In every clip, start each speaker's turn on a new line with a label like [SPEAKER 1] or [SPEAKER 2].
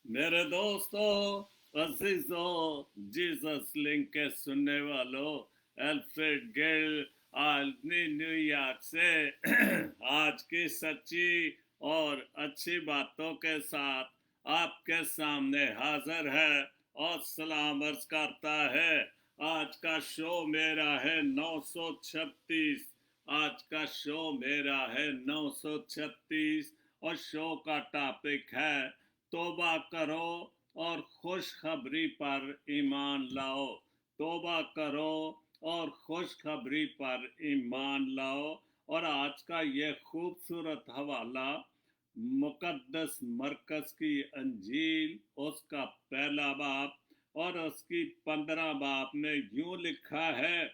[SPEAKER 1] मेरे दोस्तों, अजीजों, Jesus link के सुनने वालों, एल्फ्रेड गिल आज न्यूयॉर्क से आज की सच्ची और अच्छी बातों के साथ आपके सामने हाजिर है और सलाम अर्ज करता है। आज का शो मेरा है 936। आज का शो मेरा है 936 और शो का टॉपिक है तौबा करो और खुशखबरी पर ईमान लाओ। तौबा करो और खुशखबरी पर ईमान लाओ। और आज का ये खूबसूरत हवाला मुकद्दस मरकज की अंजील उसका पहला बाब और उसकी 15 बाब में यूं लिखा है।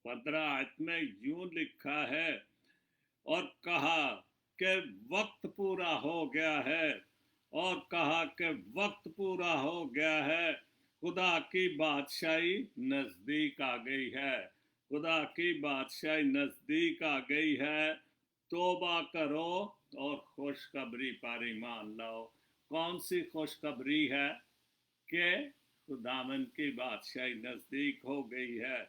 [SPEAKER 1] 15 आयत में यूं लिखा है, और कहा कि वक्त पूरा हो गया है। और कहा कि वक्त पूरा हो गया है, खुदा की बादशाही नजदीक आ गई है। खुदा की बादशाही नजदीक आ गई है। तोबा करो और खुशखबरी पर ईमान लाओ। कौन सी खुशखबरी है? कि खुदावन की बादशाही नजदीक हो गई है।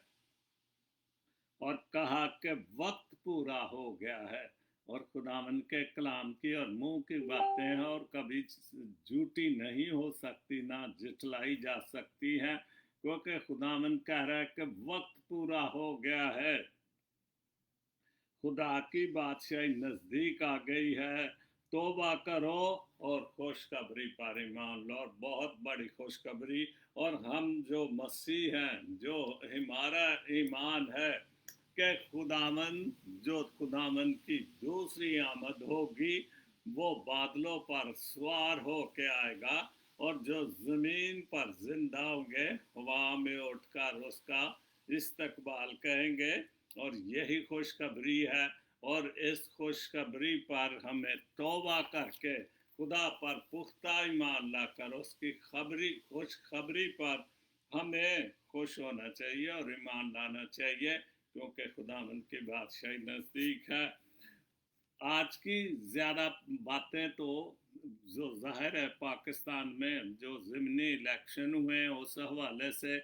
[SPEAKER 1] और कहा कि वक्त पूरा हो गया है। और खुदावन के कलाम की और मुंह की बातें हैं और कभी झूठी नहीं हो सकती, ना जिटलाई जा सकती हैं, क्योंकि खुदावन कह रहा है कि वक्त पूरा हो गया है। खुदा की बादशाही नजदीक आ गई है। तोबा करो और खुशखबरी पर ईमान लो। और बहुत बड़ी खुशखबरी। और हम जो मसीह हैं, जो हमारा ईमान है कि खुदावन, जो खुदावन की दूसरी आमद होगी, वो बादलों पर सवार हो के आएगा। और जो जमीन पर जिंदा होंगे हवा में उठकर उसका इस्तकबाल कहेंगे। और यही खुशखबरी है। और इस खुशखबरी पर हमें तौबा करके खुदा पर पुख्ता ईमान लाकर उसकी खुशखबरी पर हमें खुश होना चाहिए और ईमान लाना चाहिए, क्योंकि खुदावन की बादशाही नज़दीक है। आज की ज़्यादा बातें तो जो ज़ाहिर है पाकिस्तान में जो ज़िमनी इलेक्शन हुए हैं उस हवाले से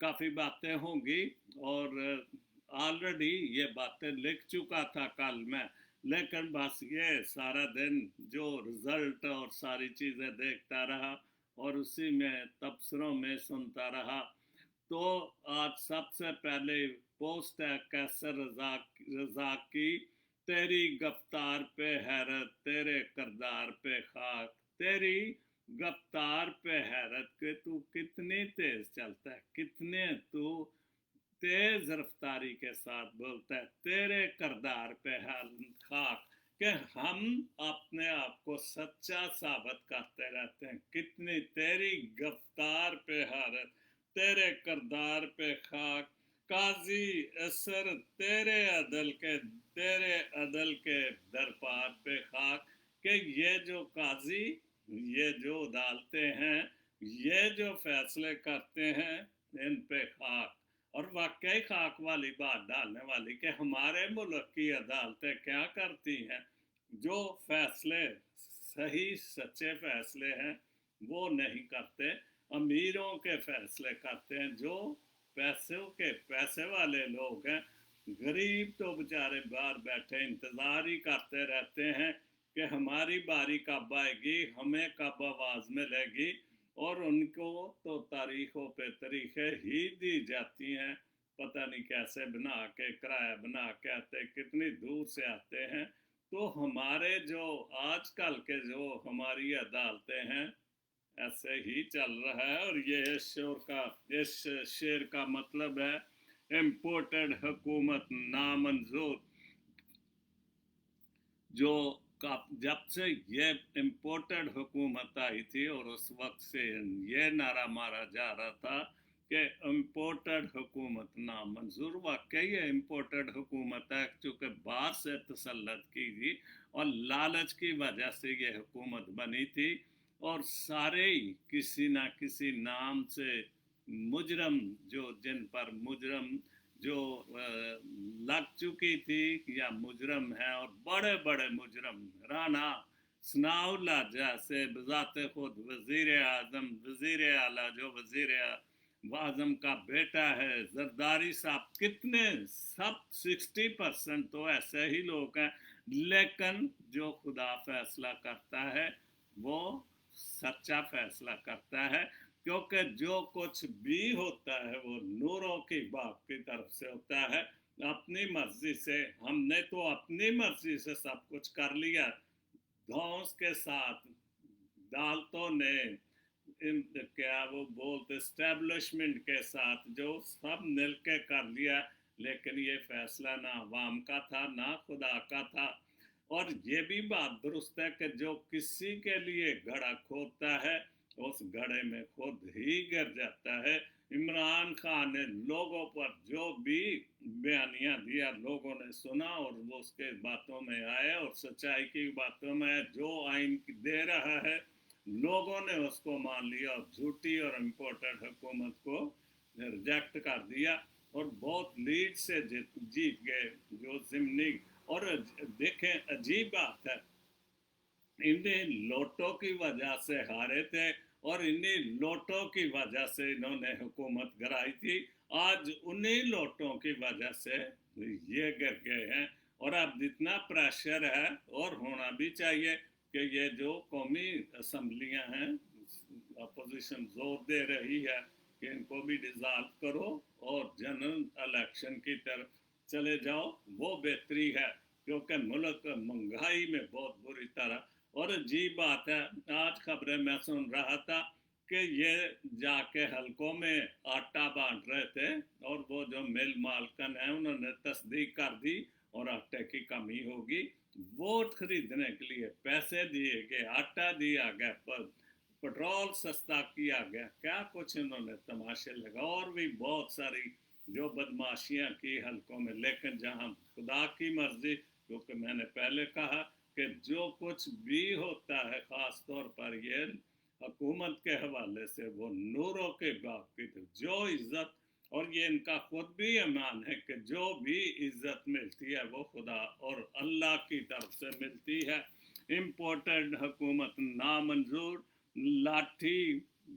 [SPEAKER 1] काफ़ी बातें होंगी। और ऑलरेडी ये बातें लिख चुका था कल मैं। लेकिन बस ये सारा दिन जो रिजल्ट और सारी चीज़ें देखता रहा और उसी में तबसरों में सुनता रहा। तो आज सबसे पहले पोस्ट है कैसर रजा की। तेरी गिरफ्तार पे हैरत, तेरे करदार पे खाक। तेरी गिरफ्तार पे हैरत के तू कितनी तेज चलता है, कितने तू तेज रफ्तारी के साथ बोलता है। तेरे करदार पे खाक कि हम अपने आप को सच्चा साबित करते रहते हैं। कितनी तेरी गिरफ्तार पे हैरत, तेरे करदार पे खाक। काजी असर तेरे अदल के दरबार पे खाक। कि ये जो काजी, ये जो अदालतें हैं, ये जो फैसले करते हैं, इन पे खाक। और वाकई खाक वाली बात डालने वाली कि हमारे मुल्क की अदालतें क्या करती हैं। जो फैसले सही सच्चे फैसले हैं वो नहीं करते, अमीरों के फैसले करते हैं। जो पैसे वाले लोग हैं, गरीब तो बेचारे बाहर बैठे इंतज़ार ही करते रहते हैं कि हमारी बारी कब आएगी, हमें कब आवाज़ मिलेगी। और उनको तो तारीखों पे तरीखे ही दी जाती हैं। पता नहीं कैसे बना के, किराया बना के आते, कितनी दूर से आते हैं। तो हमारे जो आजकल के जो हमारी अदालतें हैं, ऐसे ही चल रहा है। और ये इस शेर का मतलब है इम्पोर्टेड हुकूमत नामंजूर। जो जब से ये इम्पोर्टेड हुकूमत आई थी और उस वक्त से ये नारा मारा जा रहा था कि इम्पोर्टेड हुकूमत नामंजूर। वाकई ये इम्पोर्टेड हुकूमत है, चूँकि बाहर से तसल्लत की थी और लालच की वजह से ये हुकूमत बनी थी। और सारे ही किसी ना किसी नाम से मुजरम, जो जिन पर मुजरम जो लग चुकी थी या मुजरम है, और बड़े बड़े मुजरम, राना सनाउल्लाह जैसे बजाते खुद वजीर आजम वजीर आला जो वजीर आजम का बेटा है जरदारी साहब, कितने सब 60% तो ऐसे ही लोग हैं, लेकिन जो खुदा फैसला करता है वो सच्चा फैसला करता है, क्योंकि जो कुछ भी होता है वो नूरों की बाप की तरफ से होता है। अपनी मर्जी से हमने तो अपनी मर्जी से सब कुछ कर लिया, धौंस के साथ दालतों ने क्या वो बोलते स्टैब्लिशमेंट के साथ जो सब मिल के कर लिया, लेकिन ये फैसला ना अवाम का था ना खुदा का था। और ये भी बात दुरुस्त है कि जो किसी के लिए घड़ा खोदता है उस घड़े में खुद ही गिर जाता है। इमरान खान ने लोगों पर जो भी बयानियां दिया लोगों ने सुना और वो उसके बातों में आए और सच्चाई की बातों में जो आइन दे रहा है लोगों ने उसको मान लिया और झूठी और इम्पोर्टेड हुकूमत को रिजेक्ट कर दिया और बहुत लीड से जीत गए जो जिमनी। और देखें अजीब बात है, इन्हें लोटों की वजह से हारे थे और इन्हीं लोटों की वजह से इन्होंने हुकूमत गिराई थी, आज उन्हीं लोटों की वजह से ये गिर गए हैं। और अब जितना प्रेशर है और होना भी चाहिए कि ये जो कौमी असम्बलियां हैं अपोजिशन जोर दे रही है कि इनको भी डिसॉल्व करो और जनरल इलेक्शन की तरफ चले जाओ, वो बेहतरी है, क्योंकि मुल्क महंगाई में बहुत बुरी तरह। और अजीब बात है, आज खबरें मैं सुन रहा था कि ये जाके हलकों में आटा बांट रहे थे और वो जो मिल मालकन है उन्होंने तस्दीक कर दी और आटे की कमी होगी, वोट खरीदने के लिए पैसे दिए गए, आटा दिया गया, पेट्रोल सस्ता किया गया, क्या कुछ इन्होंने तमाशे लगा और भी बहुत सारी जो बदमाशियां की हलकों में। लेकिन जहां खुदा की मर्जी, क्योंकि मैंने पहले कहा कि जो कुछ भी होता है ख़ास तौर पर ये हुकूमत के हवाले से वो नूरों के बाप की तरफ जो इज़्ज़त, और ये इनका खुद भी ईमान है कि जो भी इज़्ज़त मिलती है वो खुदा और अल्लाह की तरफ से मिलती है। इम्पोर्टेड हुकूमत नामंजूर, लाठी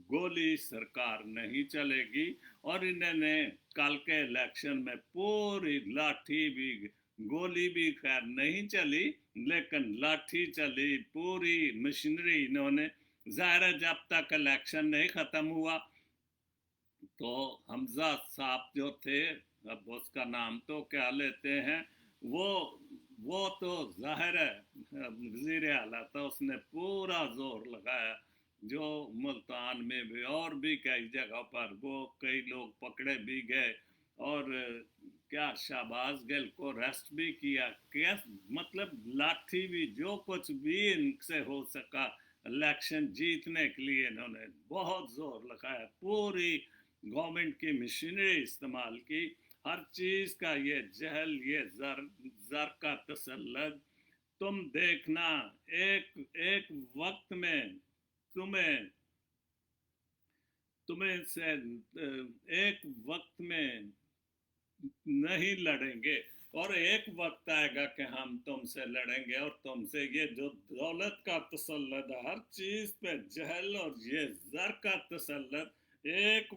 [SPEAKER 1] गोली सरकार नहीं चलेगी। और इन्होंने कल के इलेक्शन में पूरी लाठी भी गोली भी खैर नहीं चली, लेकिन लाठी चली, पूरी मशीनरी इन्होंने, ज़ाहिर है जब तक इलेक्शन नहीं ख़त्म हुआ तो हमजा साहब जो थे, अब उसका नाम तो क्या लेते हैं, वो वो तो जाहिर है वजीर आला था, उसने पूरा जोर लगाया, जो मुल्तान में भी और भी कई जगह पर वो कई लोग पकड़े भी गए और क्या शहबाज गिल को अरेस्ट भी किया, क्या मतलब लाठी भी जो कुछ भी इनसे हो सका इलेक्शन जीतने के लिए इन्होंने बहुत जोर लगाया, पूरी गवर्नमेंट की मशीनरी इस्तेमाल की, हर चीज़ का ये जहल, ये जर का तसल्लुत। तुम देखना एक एक वक्त में तुम्हें तुम्हें से एक वक्त में नहीं लड़ेंगे और एक वक्त आएगा कि हम तुमसे लड़ेंगे और तुमसे ये जो दौलत का तसल्लुत है, हर चीज़ पे जहल और ये जर का तसल्लुत, एक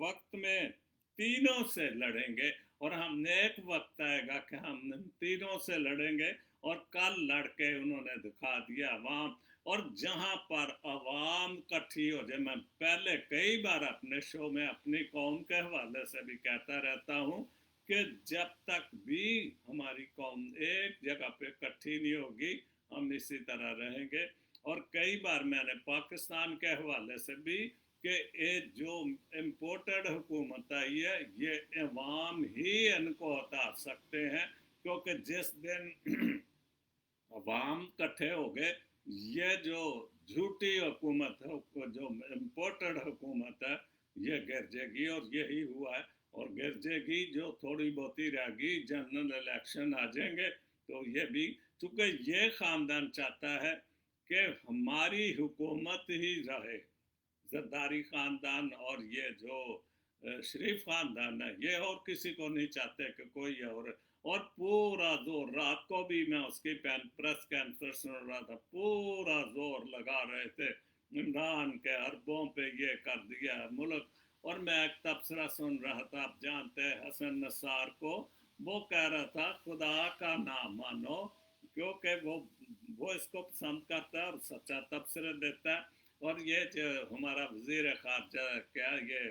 [SPEAKER 1] वक्त में तीनों से लड़ेंगे और हम एक वक्त आएगा कि हम तीनों से लड़ेंगे। और कल लड़के उन्होंने दिखा दिया अवाम, और जहां पर अवाम इकट्ठी हो जाए, मैं पहले कई बार अपने शो में अपनी कौम के हवाले से भी कहता रहता हूँ कि जब तक भी हमारी कौम एक जगह पे इकट्ठी नहीं होगी हम इसी तरह रहेंगे। और कई बार मैंने पाकिस्तान के हवाले से भी कि ये जो इम्पोर्टेड हुकूमत आई है ये अवाम ही इनको हटा सकते हैं, क्योंकि जिस दिन अवाम इकट्ठे हो गए ये जो झूठी हुकूमत है, जो इम्पोर्टेड हुकूमत है, ये गिर जाएगी और यही हुआ है और गिर जाएगी। जो थोड़ी बहुत ही रहेगी जनरल इलेक्शन आ जाएंगे तो ये भी, चूँकि ये ख़ानदान चाहता है कि हमारी हुकूमत ही रहे, जरदारी ख़ानदान और ये जो शरीफ ख़ानदान है ये और किसी को नहीं चाहते कि कोई और और पूरा जोर, रात को भी मैं उसकी प्रेस कॉन्फ्रेंस सुन रहा था, पूरा जोर लगा रहे थे इमरान के अरबों पे ये कर दिया मुल्क। और मैं एक तबसरा सुन रहा था, आप जानते हैं हसन नसार को, वो कह रहा था खुदा का नाम मानो, क्योंकि वो इसको पसंद करता है और सच्चा तबसरा देता है। और ये जो हमारा वजीर खारजा क्या ये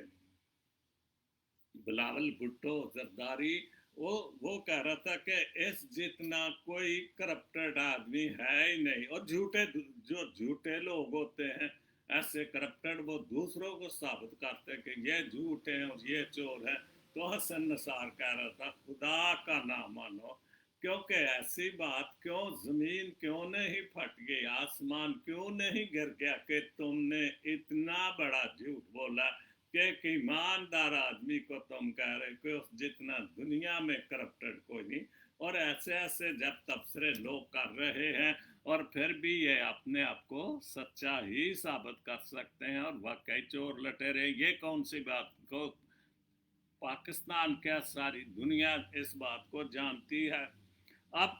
[SPEAKER 1] बिलावल भुट्टो जरदारी, वो कह रहा था कि इस जितना कोई करप्टेड आदमी है ही नहीं। और जो झूठे लोग होते हैं ऐसे करप्टेड, वो दूसरों को साबित करते हैं कि ये झूठे हैं और ये चोर है। तो हसन नसार कह रहा था खुदा का नाम मानो, क्योंकि ऐसी बात क्यों, जमीन क्यों नहीं फट गई, आसमान क्यों नहीं गिर गया कि तुमने इतना बड़ा झूठ बोला कि एक ईमानदार आदमी को तुम कह रहे हो कि जितना दुनिया में करप्टेड कोई नहीं। और ऐसे ऐसे जब तबसरे लोग कर रहे हैं और फिर भी ये अपने आप को सच्चा ही साबित कर सकते हैं और वाकई चोर लटेरे, ये कौन सी बात को, पाकिस्तान क्या सारी दुनिया इस बात को जानती है। अब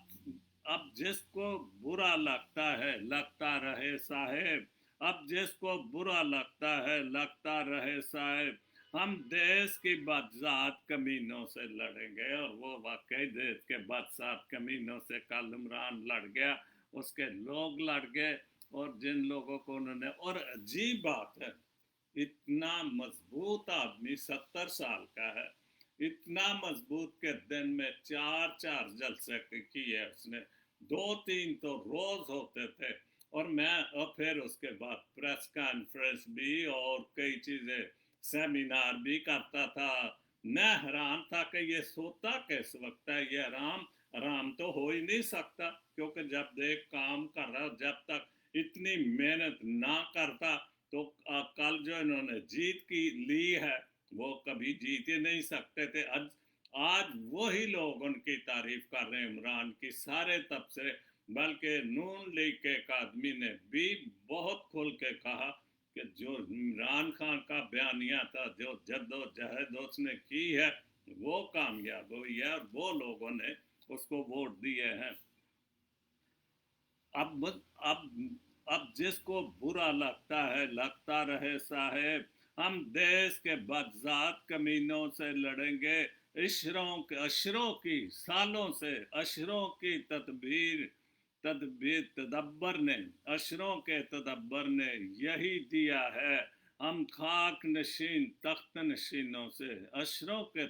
[SPEAKER 1] अब जिसको बुरा लगता है लगता रहे साहेब, अब जिसको बुरा लगता है लगता रहे साहेब। हम देश की बदजात कमीनों से लड़ेंगे, और वो वाकई देश के बदजात कमीनों से कल इमरान लड़ गया, उसके लोग लड़ गए। और जिन लोगों को उन्होंने, और अजीब बात है, इतना मजबूत आदमी 70 साल का है, इतना मजबूत के दिन में 4 4 जलसे किए उसने, 2 3 तो रोज होते थे। और फिर उसके बाद प्रेस कॉन्फ्रेंस भी और कई चीजें, सेमिनार भी करता था। मैं हैरान था कि ये सोता किस वक्त है, ये आराम आराम तो हो ही नहीं सकता, क्योंकि जब देख काम कर रहा, जब तक इतनी मेहनत ना करता तो कल जो इन्होंने जीत की ली है वो कभी जीत ही नहीं सकते थे। आज वही लोग उनकी तारीफ कर रहे हैं, इमरान की, सारे तबसरे। बल्कि नून लीग के एक आदमी ने भी बहुत खुल के कहा कि जो इमरान खान का बयानिया था, जो जद्दोजहद उसने की है, वो कामयाब हुई है और वो लोगों ने उसको वोट दिए हैं। अब अब जिसको बुरा लगता है लगता रहे साहेब, हम देश के बदजात कमीनों से लड़ेंगे। अशरों की सालों से अशरों की तदब्बर ने, अशरों के तदब्बर ने यही दिया है। हम खाक नशीन तख्त नशीनों से, अशरों के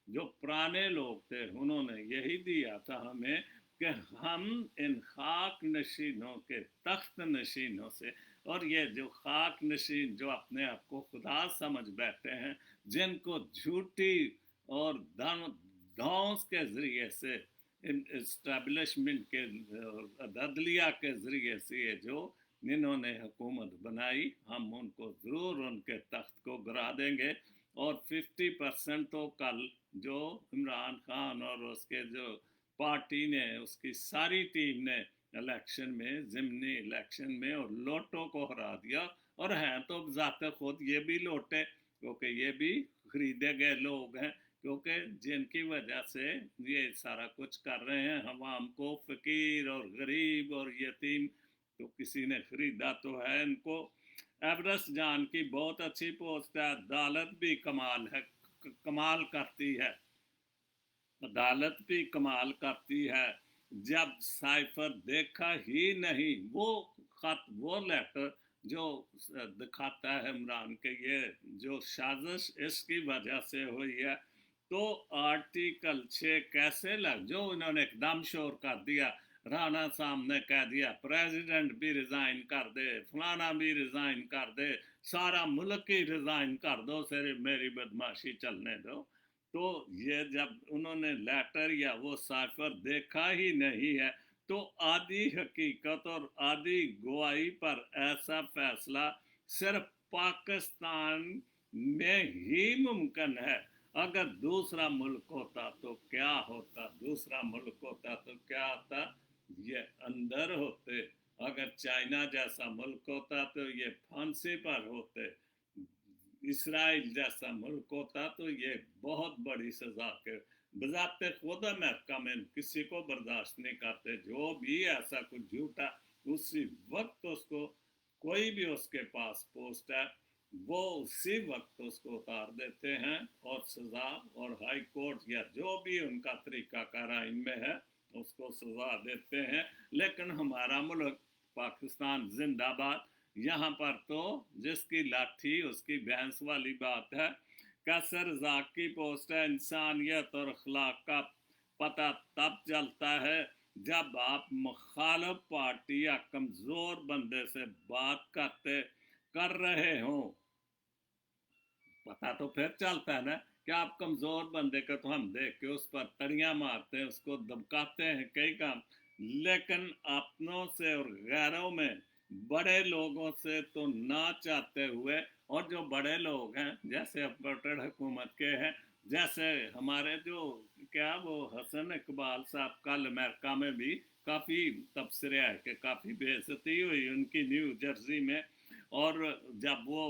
[SPEAKER 1] जो पुराने लोग थे उन्होंने यही दिया था हमें कि हम इन खाक नशीनों के तख्त नशीनों से। और ये जो खाक नशीन जो अपने आप को खुदा समझ बैठे हैं, जिनको झूठी और धौंस के ज़रिए से, इस्टेब्लिशमेंट के अदलिया के ज़रिए से ये जो इन्होंने हुकूमत बनाई, हम उनको ज़रूर उनके तख्त को गिरा देंगे। और 50% तो कल जो इमरान खान और उसके जो पार्टी ने, उसकी सारी टीम ने इलेक्शन में, ज़िमनी इलेक्शन में और लोटों को हरा दिया। और हैं तो ज़ाते खुद ये भी लोटे, क्योंकि ये भी खरीदे गए लोग हैं, क्योंकि जिनकी वजह से ये सारा कुछ कर रहे हैं, हम को फ़कीर और गरीब और यतीम, तो किसी ने खरीदा तो है इनको। एवरेस्ट जान की बहुत अच्छी पोस्ट है, अदालत भी कमाल है, कमाल करती है, अदालत भी कमाल करती है। जब साइफर देखा ही नहीं, वो खत, वो लेटर जो दिखाता है इमरान के ये जो साजिश इसकी वजह से हुई है, तो आर्टिकल 6 कैसे लग, जो इन्होंने एकदम शोर कर दिया, राणा साहब ने कह दिया प्रेसिडेंट भी रिजाइन कर दे, फलाना भी रिजाइन कर दे, सारा मुल्क ही रिजाइन कर दो, सिर्फ मेरी बदमाशी चलने दो। तो ये जब उन्होंने लेटर या वो साइफर देखा ही नहीं है, तो आधी हकीकत और आधी गवाही पर ऐसा फैसला सिर्फ पाकिस्तान में ही मुमकिन है। अगर दूसरा मुल्क होता तो क्या होता, दूसरा मुल्क होता तो क्या होता, ये अंदर होते। अगर चाइना जैसा मुल्क होता तो ये फांसी पर होते, इसराइल जैसा मुल्क होता तो ये बहुत बड़ी सजा के बजाते खुद अमेरिका में किसी को बर्दाश्त नहीं करते, जो भी ऐसा कुछ झूठा, उसी वक्त उसको, कोई भी उसके पास पोस्ट है वो उसी वक्त उसको उतार देते हैं, और सजा, और हाई कोर्ट या जो भी उनका तरीकाकार आइन में है उसको सजा देते हैं। लेकिन हमारा मुल्क पाकिस्तान जिंदाबाद, यहाँ पर तो जिसकी लाठी उसकी भैंस वाली बात है। कसर रज़ाक की पोस्ट है, इंसानियत और अखलाक का पता तब चलता है जब आप मुखालिफ पार्टी या कमज़ोर बंदे से बात कर रहे हो। पता तो फिर चलता है ना कि आप कमज़ोर बंदे का, तो हम देख के उस पर तड़ियाँ मारते हैं, उसको दबकाते हैं कई काम, लेकिन अपनों से और गैरों में, बड़े लोगों से तो ना चाहते हुए, और जो बड़े लोग हैं जैसे अपॉर्टेड हुकूमत के हैं, जैसे हमारे जो क्या वो हसन इकबाल साहब, कल अमेरिका में भी काफ़ी तबसरे है कि काफ़ी बेइज्जती हुई उनकी न्यू जर्सी में, और जब वो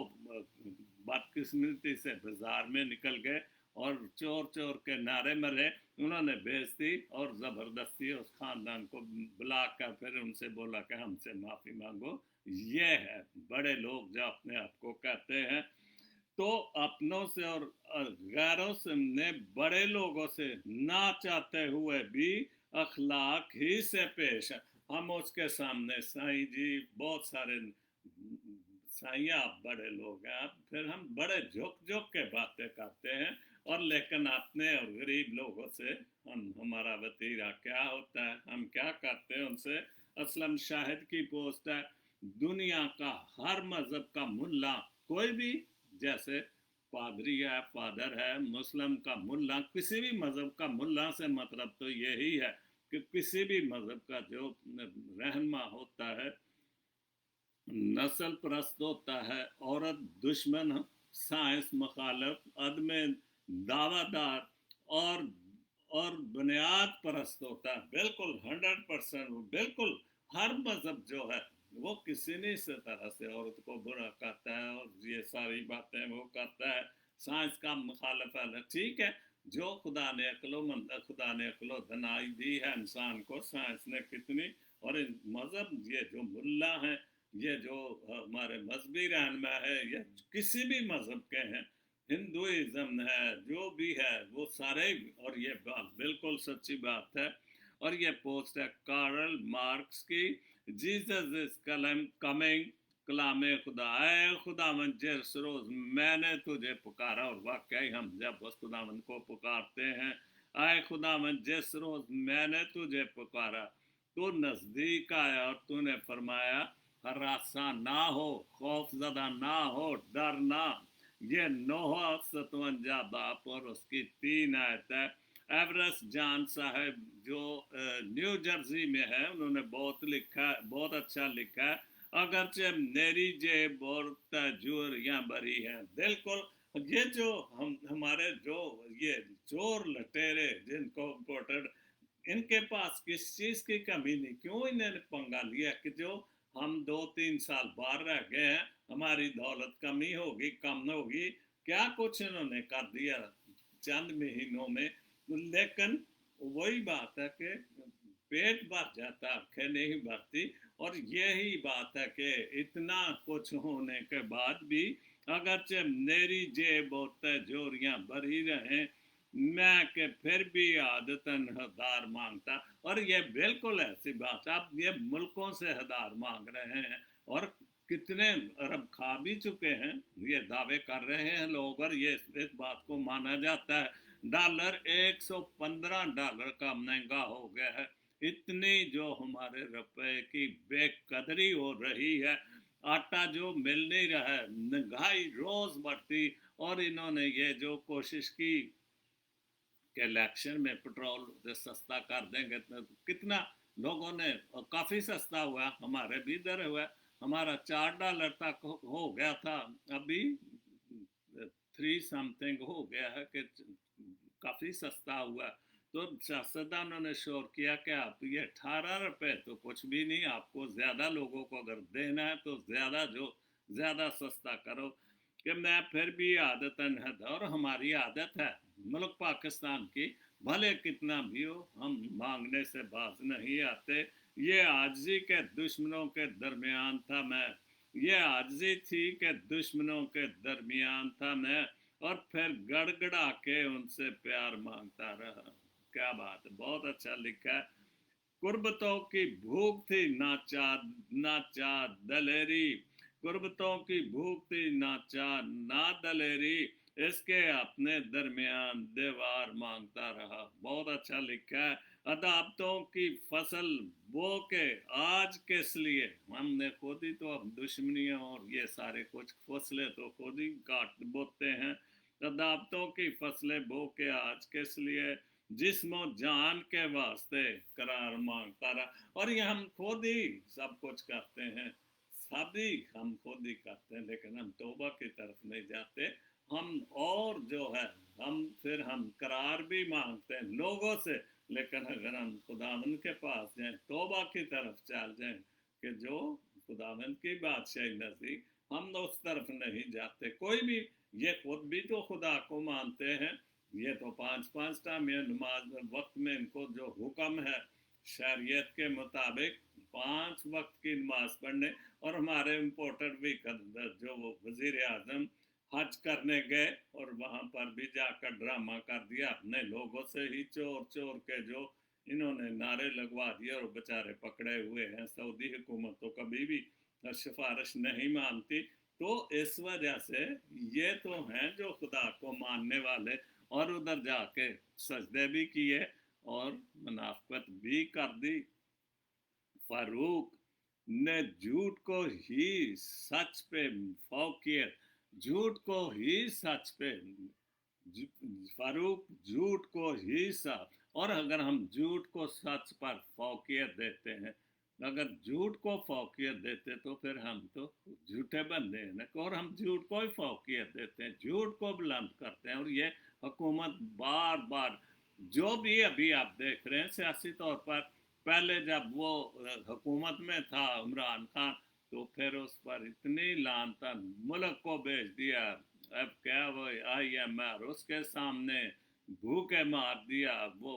[SPEAKER 1] बदकिस्मती से बाजार में निकल गए और चोर चोर के नारे मरे, उन्होंने बेइज्जती और ज़बरदस्ती उस खानदान को बुलाकर फिर उनसे बोला कि हमसे माफ़ी मांगो। ये है बड़े लोग जो अपने आप को कहते हैं। तो अपनों से और गैरों से ने बड़े लोगों से ना चाहते हुए भी अखलाक ही से पेश है। हम उसके सामने साईं जी बहुत सारे, साईं आप बड़े लोग हैं, आप फिर हम बड़े झुक झुक के बातें करते हैं, और लेकिन अपने और गरीब लोगों से हमारा वतीरा क्या होता है, हम क्या करते हैं उनसे। असलम शाहिद की पोस्ट है, दुनिया का हर मजहब का मुल्ला कोई भी, जैसे पादरी है, फादर है, मुस्लिम का मुल्ला, किसी भी मजहब का मुल्ला से मतलब तो यही है कि किसी भी मजहब का जो रहनमा होता है नस्ल परस्त होता है, औरत दुश्मन, साइंस मुखालफ, अदम दावादार, और और बुनियाद परस्त होता है। बिल्कुल 100%, बिल्कुल हर मजहब जो है वो किसी न इस तरह से औरत को बुरा करता है और ये सारी बातें वो करता है। साइंस का मुखालफ है, ठीक है, जो खुदा ने अक्लो दनाई दी है इंसान को, साइंस ने कितनी, और मजहब ये जो मुल्ला हैं, ये जो हमारे मजहबी रहनमा है, ये किसी भी मजहब के हैं, हिंदुइज्म है, जो भी है वो सारे, और ये बात बिल्कुल सच्ची बात है। और ये पोस्ट है कार्ल मार्क्स की, जीसस इज कमिंग, कलाम खुदा, ऐ खुदावन जिस रोज मैंने तुझे पुकारा, और वाकई हम जब उस खुदावन को पुकारते हैं, आए खुदावन जिस रोज मैंने तुझे पुकारा, तो नजदीक आया और तूने फरमाया हरासा ना हो, खौफ जदा ना हो, डर ना। ये नोह 57 बाप और उसकी 3 आयत है। एवरेस्ट जान साहब जो न्यू जर्सी में है, उन्होंने बहुत लिखा, बहुत अच्छा लिखा है, अगरचे मेरी जेब और तजूरियां बरी हैं। बिल्कुल, ये जो हम हमारे जो ये चोर लटेरे जिनको इम्पोर्टेड, इनके पास किस चीज़ की कमी नहीं, क्यों इन्होंने पंगा लिया कि जो हम 2-3 साल बाहर रह गए हैं, हमारी दौलत कमी होगी, कम होगी, क्या कुछ इन्होंने कर दिया चंद महीनों में। लेकिन वही बात है कि पेट भर जाता, आंखें नहीं भरती, और यही बात है कि इतना कुछ होने के बाद भी अगरचे मेरी जेब और तिजोरियां भरी रहें, मैं के फिर भी आदतन हदार मांगता। और ये बिल्कुल ऐसी बात, आप ये मुल्कों से हदार मांग रहे हैं, और कितने अरब खा भी चुके हैं, ये दावे कर रहे हैं लोग, और ये इस बात को माना जाता है। डॉलर $115 का महंगा हो गया है, इतनी जो हमारे रुपए की बेकदरी हो रही है, आटा जो मिल नहीं रहा है, महंगाई रोज बढ़ती, और इन्होंने ये जो कोशिश की कि इलेक्शन में पेट्रोल सस्ता कर देंगे, तो कितना लोगों ने, काफ़ी सस्ता हुआ, हमारे भी इधर हुआ, हमारा $4 तक हो गया था, अभी 3 समथिंग हो गया है कि काफ़ी सस्ता हुआ। तो सियासतदानों ने शोर किया कि आप ये 18 रुपये तो कुछ भी नहीं, आपको ज़्यादा लोगों को अगर देना है तो ज़्यादा, जो ज़्यादा सस्ता करो। कि मैं फिर भी आदतन है, और हमारी आदत है मुल्क पाकिस्तान की, भले कितना भी हो, हम मांगने से बाज नहीं आते। ये आजिज़ी के दुश्मनों के दरमियान था मैं, ये आजिज़ी थी कि दुश्मनों के दरमियान था मैं, और फिर गड़गड़ा के उनसे प्यार मांगता रहा। क्या बात है, बहुत अच्छा लिखा है। कुर्बतों की भूख थी ना चाह दलेरी, कुर्बतों की भूख थी ना दलेरी, इसके अपने दरमियान दीवार मांगता रहा। बहुत अच्छा लिखा है। अदावतों की फसल बो के आज किस लिए, हमने खुद ही तो अब दुश्मनियां और ये सारे कुछ फसलें तो खुद ही काट बोते हैं। अदावतों की फसलें बो के आज किस लिए, जिस्मो जान के वास्ते करार मांगता रहा। और ये हम खुद ही सब कुछ करते हैं, सभी हम खुद ही करते हैं, लेकिन हम तौबा की तरफ नहीं जाते। हम और जो है, हम करार भी मांगते हैं लोगों से, लेकिन अगर हम खुदावंद के पास जाएं, तौबा की तरफ चल जाएं कि जो खुदावंद की बादशाही नज़दीक, हम उस तरफ नहीं जाते। कोई भी, ये खुद भी तो खुदा को मानते हैं, ये तो पांच पांच टाइम ये नमाज वक्त में इनको जो हुक्म है शरीयत के मुताबिक, 5 वक्त की नमाज पढ़ने। और हमारे इम्पोर्टेड भी जो वो वजीर आजम हज करने गए और वहां पर भी जाकर ड्रामा कर दिया अपने लोगों से ही, चोर चोर के जो इन्होंने नारे लगवा दिए, और बेचारे पकड़े हुए हैं। सऊदी हुकूमत तो कभी भी सिफारिश नहीं मानती। तो इस वजह से ये तो हैं जो खुदा को मानने वाले, और उधर जाके सजदे भी किए और मुनाफकत भी कर दी। फारूक ने झूठ को ही सच पे फौकियत, झूठ को ही सच पे, फारूक झूठ को ही सच। और अगर हम झूठ को सच पर फौकियत देते हैं, अगर झूठ को फौकियत देते तो फिर हम तो झूठे बंदे हैं ना। और हम झूठ को ही फौकियत देते हैं, झूठ को बुलंद करते हैं। और ये हुकूमत बार बार, जो भी अभी आप देख रहे हैं सियासी तौर पर, पहले जब वो हुकूमत में था इमरान खान, तो फिर उस पर इतनी लान तान, मुल्क को भेज दिया। अब क्या वो IMF उसके सामने भूखे मार दिया, वो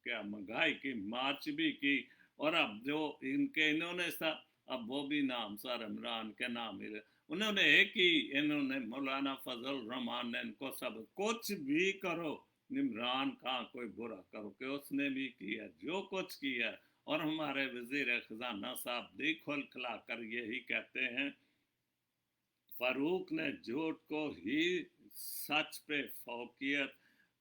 [SPEAKER 1] क्या महंगाई की मार्च भी की। और अब जो इन्होंने सा, अब वो भी नाम सर इमरान के नाम ही, उन्होंने एक ही, इन्होंने मौलाना फजल रहमान ने इनको सब कुछ भी करो, इमरान खान कोई बुरा करो, कि उसने भी किया जो कुछ किया। और हमारे वजीर खजाना साहब भी खुल खिला कर यही कहते हैं, फारूक ने झूठ को ही सच पे फौकियत,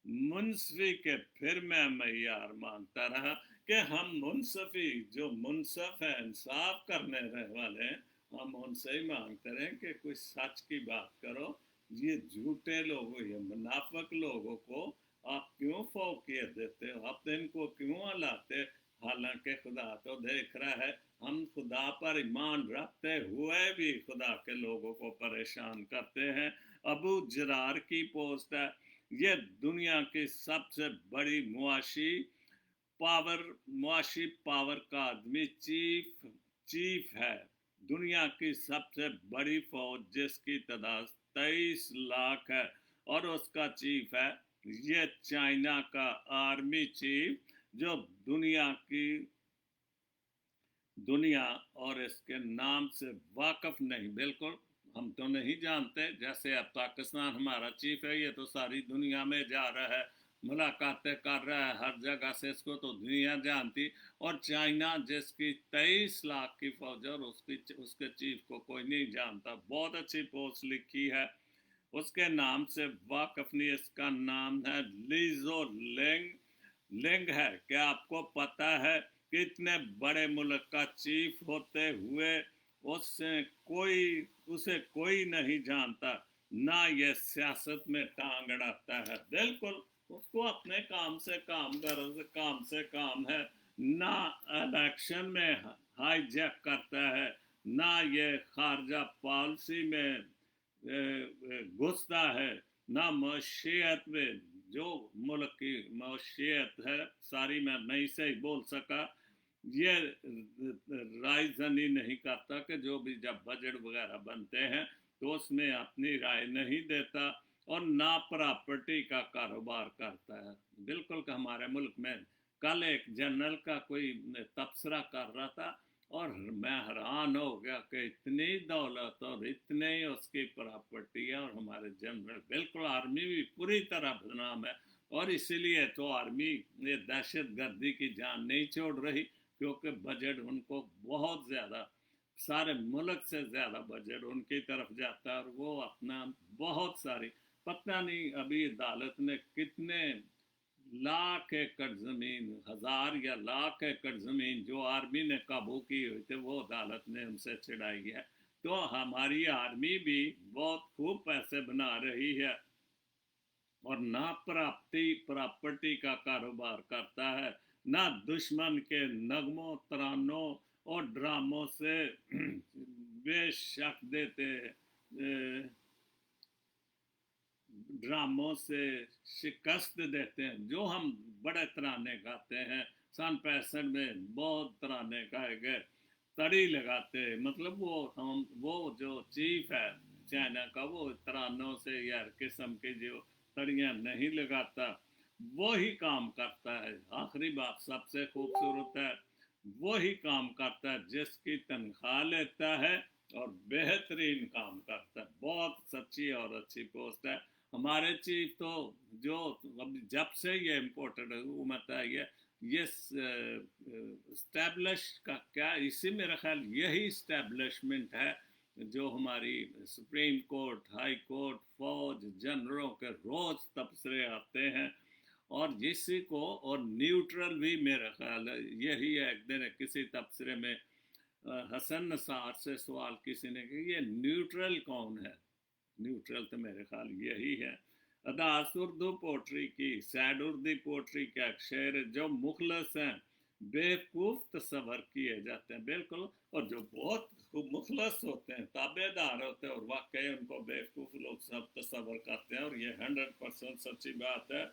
[SPEAKER 1] मुनसफी के फिर मैं मैयार मानता रहा। कि हम मुनसफी, जो मुनसफ है, इंसाफ करने वाले हैं, हम उनसे ही मांगते रहे कि कोई सच की बात करो। ये झूठे लोगों, ये मुनाफिक लोगों को आप क्यों फौकियत देते हो, आप इनको क्यों लाते? हालांकि खुदा तो देख रहा है, हम खुदा पर ईमान रखते हुए भी खुदा के लोगों को परेशान करते हैं। अबू जरार की पोस्ट है, ये दुनिया की सबसे बड़ी मुआशी पावर का आदमी चीफ है। दुनिया की सबसे बड़ी फौज जिसकी तादाद 23 लाख है, और उसका चीफ है ये चाइना का आर्मी चीफ, जो दुनिया और इसके नाम से वाकफ नहीं, बिल्कुल हम तो नहीं जानते। जैसे अब पाकिस्तान हमारा चीफ है, ये तो सारी दुनिया में जा रहा है, मुलाकातें कर रहा है हर जगह से, इसको तो दुनिया जानती। और चाइना जिसकी 23 लाख की फौज, और उसके चीफ को कोई नहीं जानता। बहुत अच्छी पोस्ट लिखी है, उसके नाम से वाकफ नहीं। इसका नाम है लीजो लेंग। लिंग है। क्या आपको पता है कि इतने बड़े मुल्क का चीफ होते हुए उसे कोई नहीं जानता, ना ये सियासत में टांग अड़ाता है? बिल्कुल, उसको अपने काम से काम है। ना इलेक्शन में हाईजैक करता है, ना ये खारजा पॉलिसी में घुसता है, ना मशीयत में, जो मुल्क की मशीयत है सारी मैं नहीं से बोल सका, ये रायजनी नहीं करता। कि जो भी जब बजट वगैरह बनते हैं तो उसमें अपनी राय नहीं देता। और ना प्रॉपर्टी का कारोबार करता है। बिल्कुल कि हमारे मुल्क में कल एक जनरल का कोई तबसरा कर रहा था और मैं हैरान हो गया कि इतनी दौलत और इतने उसकी प्रॉपर्टी है, और हमारे जनरल बिल्कुल, आर्मी भी पूरी तरह बदनाम है। और इसीलिए तो आर्मी ये दहशत गर्दी की जान नहीं छोड़ रही, क्योंकि बजट उनको बहुत ज़्यादा, सारे मुल्क से ज़्यादा बजट उनकी तरफ जाता है, और वो अपना बहुत सारी, पता नहीं अभी अदालत ने कितने लाख एकड़ ज़मीन, हज़ार या लाख एकड़ ज़मीन जो आर्मी ने काबू की हुई थी, वो अदालत ने उनसे छिड़ाई है। तो हमारी आर्मी भी बहुत खूब पैसे बना रही है, और ना प्रॉपर्टी का कारोबार करता है, ना दुश्मन के नगमों, तरानों और ड्रामों से बेशक देते, ड्रामों से शिकस्त देते हैं। जो हम बड़े तराने गाते हैं, सन 65 में बहुत तराने गाए गए, तड़ी लगाते, मतलब वो जो चीफ है चाइना का, वो तरानों से या किस्म की जो तड़ियाँ नहीं लगाता, वो ही काम करता है। आखिरी बात सबसे खूबसूरत है, वो ही काम करता है जिसकी तनख्वाह लेता है और बेहतरीन काम करता है। बहुत सच्ची और अच्छी पोस्ट है। हमारे चीफ तो जो अब जब से ये इम्पोर्टेड हुकूमत है, ये स्टैब्लिश का क्या, इसी मेरा ख्याल यही इस्टेब्लिशमेंट है जो हमारी सुप्रीम कोर्ट, हाई कोर्ट, फौज, जनरलों के रोज तबसरे आते हैं, और जिसी को, और न्यूट्रल भी मेरा ख्याल है यही है। एक दिन किसी तबसरे में हसन नसार से सवाल किसी ने किया, ये न्यूट्रल कौन है? न्यूट्रल तो मेरे ख्याल यही है। अदास उर्दू पोट्री की, सैड उर्दू पोट्री का एक शेर है, जो मुखलस हैं बेवकूफ़ तस्वर किए जाते हैं। बिल्कुल, और जो बहुत मुखलस होते हैं, ताबेदार होते हैं, और वाकई उनको बेवकूफ़ लोग सब तस्वर करते हैं, और ये 100% सच्ची बात है।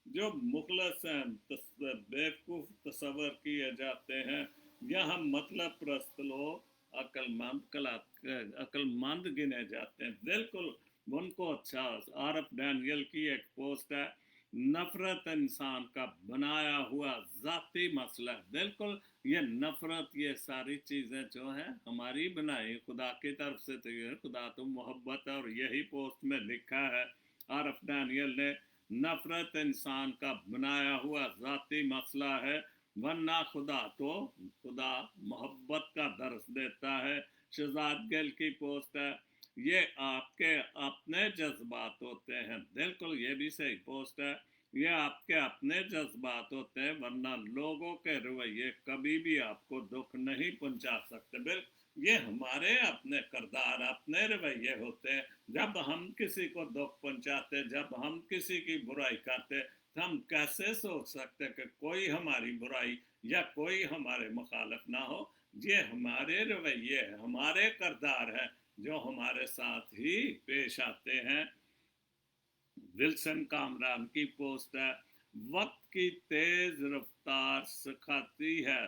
[SPEAKER 1] जो मुखलस हैं बेवकूफ़ तस्वर किए जाते हैं, यहाँ मतलब प्रस्त लोग अक्लमंद गिने जाते हैं। बिल्कुल उनको अच्छा, आरफ डैनियल की एक पोस्ट है, नफरत इंसान का बनाया हुआ ज़ाती मसला है। बिल्कुल, ये नफरत, ये सारी चीज़ें जो हैं हमारी बनाई खुदा की तरफ से, तो ये खुदा तो मोहब्बत है, और यही पोस्ट में लिखा है आरफ डैनियल ने, नफरत इंसान का बनाया हुआ ज़ाती मसला है, वरना खुदा मोहब्बत का दर्स देता है। शहजाद गिल की पोस्ट है, ये आपके अपने जज्बात होते हैं। बिल्कुल, ये भी सही पोस्ट है, ये आपके अपने जज्बात होते हैं, वरना लोगों के रवैये कभी भी आपको दुख नहीं पहुंचा सकते। बिल्कुल, ये हमारे अपने करदार, अपने रवैये होते हैं। जब हम किसी को दुख पहुंचाते, जब हम किसी की बुराई करते, तो हम कैसे सोच सकते कि कोई हमारी बुराई या कोई हमारे मुखालफ ना हो? ये हमारे रवैये, हमारे करदार हैं जो हमारे साथ ही पेश आते हैं। विल्सन कामरान की पोस्ट है, वक्त की तेज रफ्तार सिखाती है,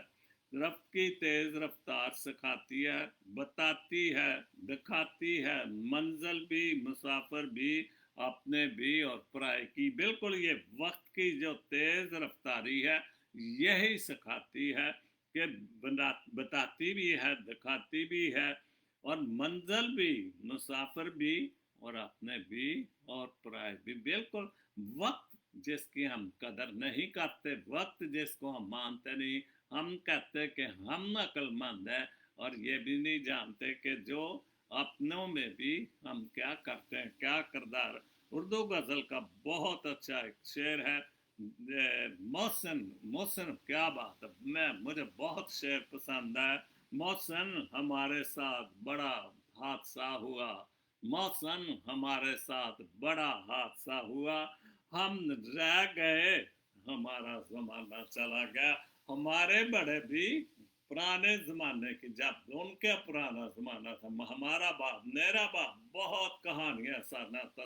[SPEAKER 1] वक्त की तेज रफ्तार सिखाती है, बताती है, दिखाती है मंजिल भी, मुसाफिर भी, अपने भी और पराए की। बिल्कुल, ये वक्त की जो तेज रफ्तारी है यही सिखाती है कि बताती भी है, दिखाती भी है, और मंजिल भी, मुसाफिर भी, और अपने भी और पराए भी। बिल्कुल, वक्त जिसकी हम कदर नहीं करते, वक्त जिसको हम मानते नहीं, हम कहते कि हम अक्लमंद हैं, और ये भी नहीं जानते कि जो अपनों में भी हम क्या करते हैं, क्या करदार। उर्दू गज़ल का बहुत अच्छा एक शेर है, मोहसिन, मोहसिन, क्या बात है, मुझे बहुत शेर पसंद है। मोहसिन, हमारे साथ बड़ा हादसा हुआ, मौसम हमारे साथ बड़ा हादसा हुआ, हम रह गए, हमारा जमाना चला गया। हमारे बड़े भी पुराने ज़माने की, जब उनके पुराना ज़माना था, हमारा बाप, मेरा बाप, बहुत कहानियाँ सुनाता,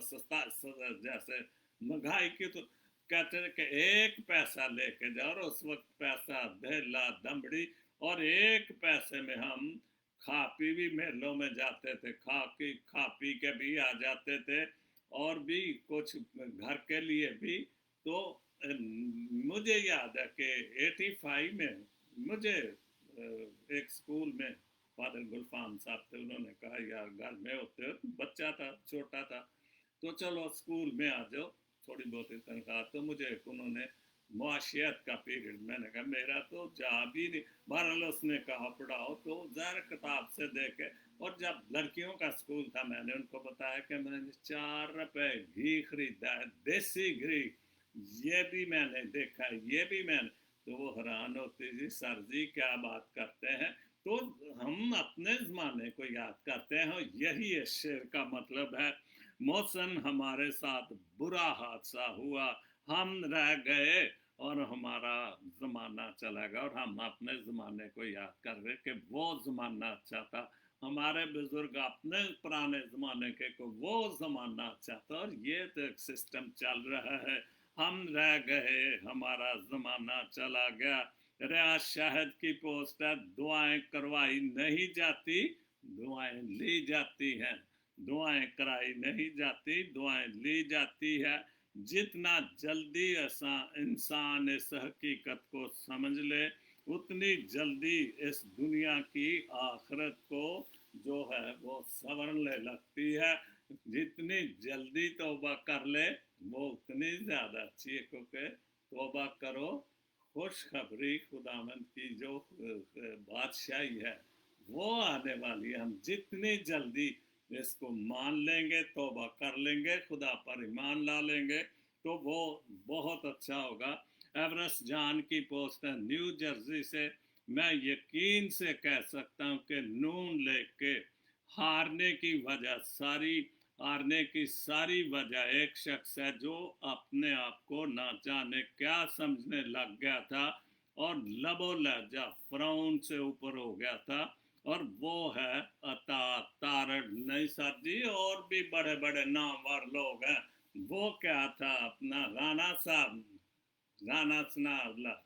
[SPEAKER 1] जैसे महंगाई की, तो कहते थे कि 1 पैसा लेके जाओ, और उस वक्त पैसा धेला दमड़ी, और 1 पैसे में हम खा पी भी मेलों में जाते थे, खा पी के भी आ जाते थे, اور بھی کچھ گھر کے لیے بھی. تو مجھے یاد ہے کہ 85 میں مجھے ایک اسکول میں فادر گلفام صاحب تھے, انہوں نے کہا یار گھر میں ہوتے ہو, بچہ تھا چھوٹا تھا, تو چلو اسکول میں آ جاؤ, تھوڑی بہت تنخواہ. تو مجھے انہوں نے معاشیات کا پیریڈ, میں نے کہا میرا تو جا بھی نہیں. بہرحال اس نے کہا پڑھاؤ, تو ظاہر کتاب سے دیکھے. اور جب لڑکیوں کا اسکول تھا, میں نے ان کو بتایا کہ میں نے 4 روپے گھی خریدا ہے, دیسی گھی, یہ بھی میں نے دیکھا, یہ بھی میں نے. تو وہ حیران ہوتی تھی, سر جی کیا بات کرتے ہیں. تو ہم اپنے زمانے کو یاد کرتے ہیں, یہی اس شعر کا مطلب ہے. محسن ہمارے ساتھ برا حادثہ ہوا, ہم رہ گئے اور ہمارا زمانہ چلا گیا, اور ہم اپنے زمانے کو یاد کر رہے کہ وہ زمانہ اچھا تھا. ہمارے بزرگ اپنے پرانے زمانے کے کو وہ زمانہ اچھا تھا, اور یہ تو ایک سسٹم چل رہا ہے. ہم رہ گئے, ہمارا زمانہ چلا گیا. ریاض شاہد کی پوسٹ ہے, دعائیں کروائی نہیں جاتی, دعائیں لی جاتی ہیں. دعائیں کرائی نہیں جاتی, دعائیں لی جاتی ہے. جتنا جلدی انسان اس حقیقت کو سمجھ لے, اتنی جلدی اس دنیا کی آخرت کو جو ہے وہ سنورنے لگتی ہے. جتنی جلدی توبہ کر لے وہ اتنی زیادہ اچھی ہے, کیونکہ توبہ کرو, خوشخبری خداوند کی جو بادشاہی ہے وہ آنے والی ہے. ہم جتنی جلدی اس کو مان لیں گے, توبہ کر لیں گے, خدا پر ایمان لا لیں گے, تو وہ بہت اچھا ہوگا. ایورسٹ جان کی پوسٹ ہے نیو جرسی سے, میں یقین سے کہہ سکتا ہوں کہ نون لے کے ہارنے کی ساری وجہ ایک شخص ہے جو اپنے آپ کو نہ جانے کیا سمجھنے لگ گیا تھا, اور لب و لہجہ فرعون سے اوپر ہو گیا تھا, اور وہ ہے عطا تارڑ. نہیں سر جی, اور بھی بڑے بڑے نامور لوگ ہیں. وہ کیا تھا اپنا رانا صاحب, رانا ثناء اللہ,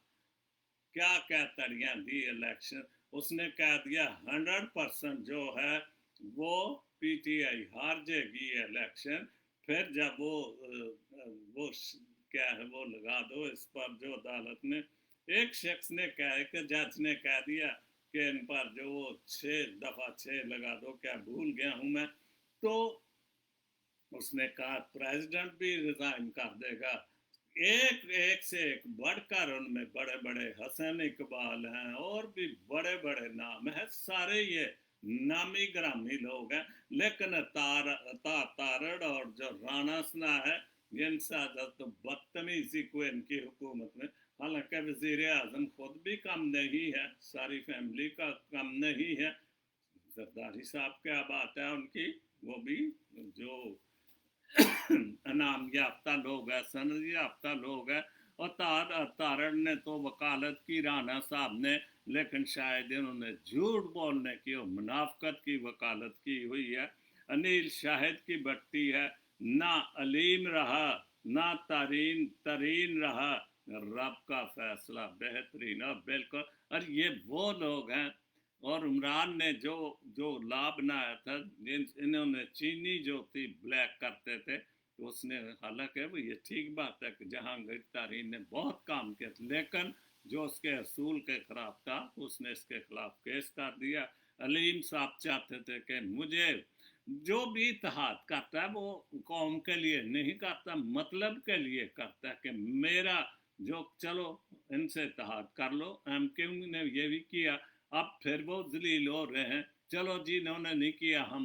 [SPEAKER 1] کیا کہتریاں دی الیکشن, اس نے کہہ دیا 100% جو ہے وہ پی ٹی آئی ہار جائے گی الیکشن. پھر جب وہ کیا ہے وہ لگا دو اس پر جو عدالت میں ایک شخص نے کہا کہ جج نے کہہ دیا کہ ان پر جو وہ 6 لگا دو, کیا بھول گیا ہوں میں. تو اس نے کہا پریزیڈنٹ بھی ریزائن کر دے گا. ایک سے ایک بڑھ کر ان میں بڑے بڑے حسن اقبال ہیں, اور بھی بڑے بڑے نام ہیں, سارے یہ نامی گرامی لوگ ہیں. لیکن تارڑ اور جو رانا ثناء ہے, ان سے تو بدتمیزی کو ان کی حکومت میں, حالانکہ وزیر اعظم خود بھی کم نہیں ہے, ساری فیملی کا کم نہیں ہے. زرداری صاحب کیا بات ہے ان کی, وہ بھی جو انعام یافتہ لوگ ہیں, سند یافتہ لوگ ہیں. اور تارڑ نے تو وکالت کی رانا صاحب نے, لیکن شاید انہوں نے جھوٹ بولنے کی اور منافقت کی وکالت کی ہوئی ہے. انیل شاہد کی بٹی ہے, نہ علیم رہا نہ ترین رہا, رب کا فیصلہ بہترین. اور بالکل, اور یہ وہ لوگ ہیں. اور عمران نے جو لا بنایا تھا, انہوں نے چینی جو تھی بلیک کرتے تھے, تو اس نے, حالانکہ وہ یہ ٹھیک بات ہے کہ جہانگیر تارین نے بہت کام کیا, لیکن جو اس کے اصول کے خلاف تھا اس نے اس کے خلاف کیس کر دیا. علیم صاحب چاہتے تھے کہ مجھے جو بھی اتحاد کرتا ہے وہ قوم کے لیے نہیں کرتا, مطلب کے لیے کرتا ہے, کہ میرا جو, چلو ان سے اتحاد کر لو. ایم کیو نے یہ بھی کیا, اب پھر وہ ذلیل ہو رہے ہیں. چلو جی انہوں نے نہیں کیا, ہم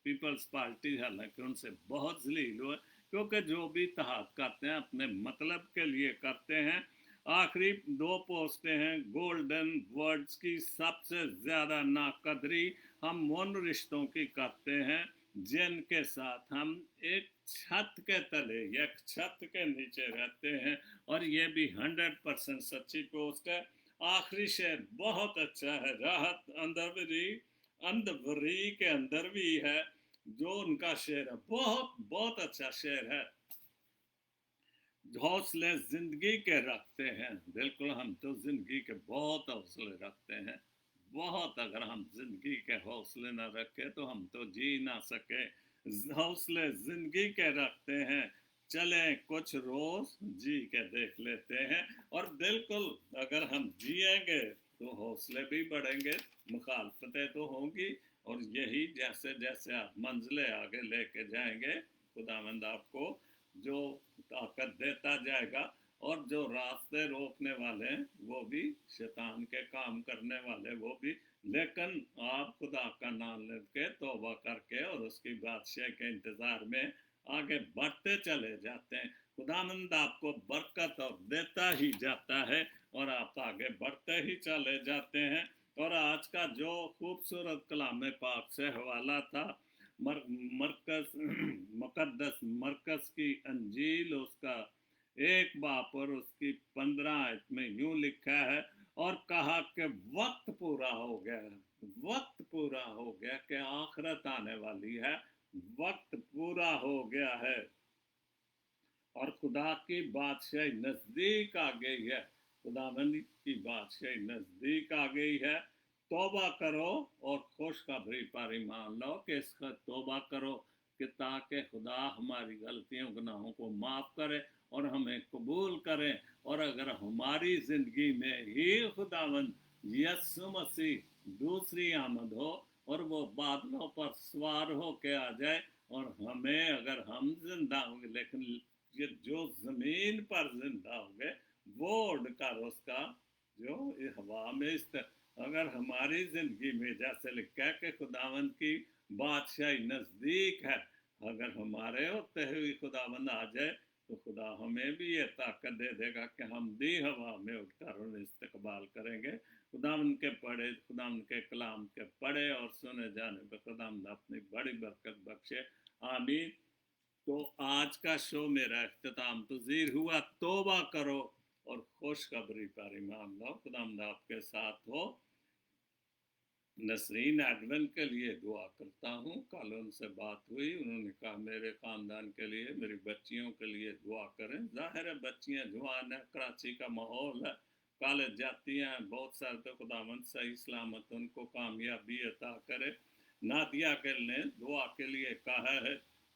[SPEAKER 1] پیپلز پارٹی حالانکہ ان سے بہت ذلیل ہوئے, کیونکہ جو بھی اتحاد کرتے ہیں اپنے مطلب کے لیے کرتے ہیں. آخری 2 پوسٹیں ہیں گولڈن ورڈز کی, سب سے زیادہ ناقدری ہم ان رشتوں کی کرتے ہیں جن کے ساتھ ہم ایک چھت کے تلے, ایک چھت کے نیچے رہتے ہیں, اور یہ بھی 100% سچی پوسٹ ہے. آخری شعر بہت اچھا ہے, راحت اندوری کے اندر بھی ہے جو ان کا شعر ہے, بہت اچھا شعر ہے. حوصلے زندگی کے رکھتے ہیں, بالکل ہم تو زندگی کے بہت حوصلے رکھتے ہیں, بہت. اگر ہم زندگی کے حوصلے نہ رکھے تو ہم تو جی نہ سکے. حوصلے زندگی کے رکھتے ہیں، چلیں کچھ روز جی کے دیکھ لیتے ہیں، اور بالکل اگر ہم جییں گے تو حوصلے بھی بڑھیں گے، مخالفتیں تو ہوں گی، اور یہی جیسے جیسے آپ منزلیں آگے لے کے جائیں گے، خداوند آپ کو جو طاقت دیتا جائے گا، اور جو راستے روکنے والے ہیں وہ بھی شیطان کے کام کرنے والے وہ بھی، لیکن آپ خدا کا نام لے کے توبہ کر کے اور اس کی بادشاہ کے انتظار میں آگے بڑھتے چلے جاتے ہیں، خداوند آپ کو برکت اور دیتا ہی جاتا ہے، اور آپ آگے بڑھتے ہی چلے جاتے ہیں۔ اور آج کا جو خوبصورت کلام پاک سے حوالہ تھا، مرکز مقدس مرکز کی انجیل اس کا 1 باب اور اس کی 15 آیت میں یوں لکھا ہے، اور کہا کہ وقت پورا ہو گیا ہے، وقت پورا ہو گیا کہ آخرت آنے والی ہے، وقت پورا ہو گیا ہے، اور خدا کی بادشاہی نزدیک آ گئی ہے، خدا بندی کی بادشاہی نزدیک آ گئی ہے، توبہ کرو اور خوشخبری پر ایمان لاؤ، کہ اس کا توبہ کرو کہ تاکہ خدا ہماری غلطیوں گناہوں کو معاف کرے اور ہمیں قبول کرے، اور اگر ہماری زندگی میں ہی خداوند یسوع مسیح دوسری آمد ہو اور وہ بادلوں پر سوار ہو کے آ جائے، اور ہمیں اگر ہم زندہ ہوں گے، لیکن یہ جو زمین پر زندہ ہوں گے وہ اڑ کر اس کا جو ہوا میں اگر ہماری زندگی میں جیسے لکھا ہے کہ خداوند کی بادشاہی نزدیک ہے، اگر ہمارے ہوتے ہوئے خداوند آ جائے تو خدا ہمیں بھی یہ طاقت دے دے گا کہ ہم بھی ہوا میں اٹھ کر انہیں استقبال کریں گے، خداوند کے پڑھے، خداوند کے کلام کے پڑھے اور سنے جانے پہ خداوند اپنی بڑی برکت بخشے، آمین۔ تو آج کا شو میرا اختتام پذیر ہوا، توبہ کرو اور خوشخبری پر ایمان لاؤ، خداوند آپ کے ساتھ ہو۔ نسرین ایڈون کے لیے دعا کرتا ہوں، کل ان سے بات ہوئی، انہوں نے کہا میرے خاندان کے لیے، میری بچیوں کے لیے دعا کریں، ظاہر ہے بچیاں جوان ہیں، کراچی کا ماحول ہے، کالج جاتی ہیں بہت سارے، تو خداوند صحیح سلامت ان کو کامیابی عطا کرے۔ نادیہ گل نے دعا کے لیے کہا ہے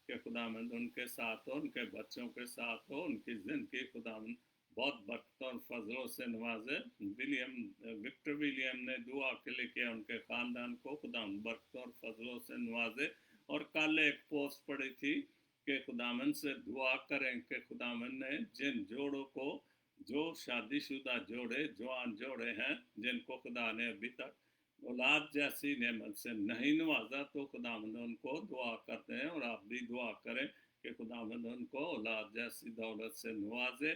[SPEAKER 1] کہ خداوند ان کے ساتھ ہو، ان کے بچوں کے ساتھ ہو، ان کی زندگی خداوند بہت برکتوں اور فضلوں سے نوازے۔ وکٹر ولیم نے دعا کے لیے کیا ان کے خاندان کو خداوند برکتوں اور فضلوں سے نوازے، اور کل ایک پوسٹ پڑی تھی کہ خداوند سے دعا کریں کہ خداوند نے جن جوڑوں کو، جو شادی شدہ جوڑے، جوان جوڑے ہیں جن کو خدا نے ابھی تک اولاد جیسی نعمت سے نہیں نوازا، تو خداوند ان کو دعا کرتے ہیں، اور آپ بھی دعا کریں کہ خداوند ان کو اولاد جیسی دولت سے نوازے۔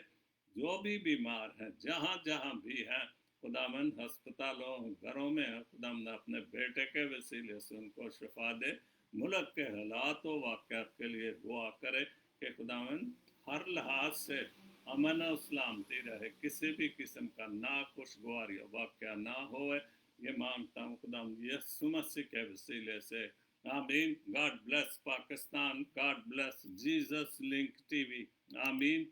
[SPEAKER 1] جو بھی بیمار ہیں جہاں جہاں بھی ہیں، خداوند ہسپتالوں گھروں میں خداوند اپنے بیٹے کے وسیلے سے ان کو شفا دے، ملک کے حالات و واقعات کے لیے دعا کرے کہ خداوند ہر لحاظ سے امن و سلامتی رہے، کسی بھی قسم کا ناخوشگوار یا واقعہ نہ ہوئے، یہ مانگتا ہوں خداوند یسوع مسیح کے وسیلے سے، آمین۔ God bless Pakistan, God bless Jesus link T V, آمین۔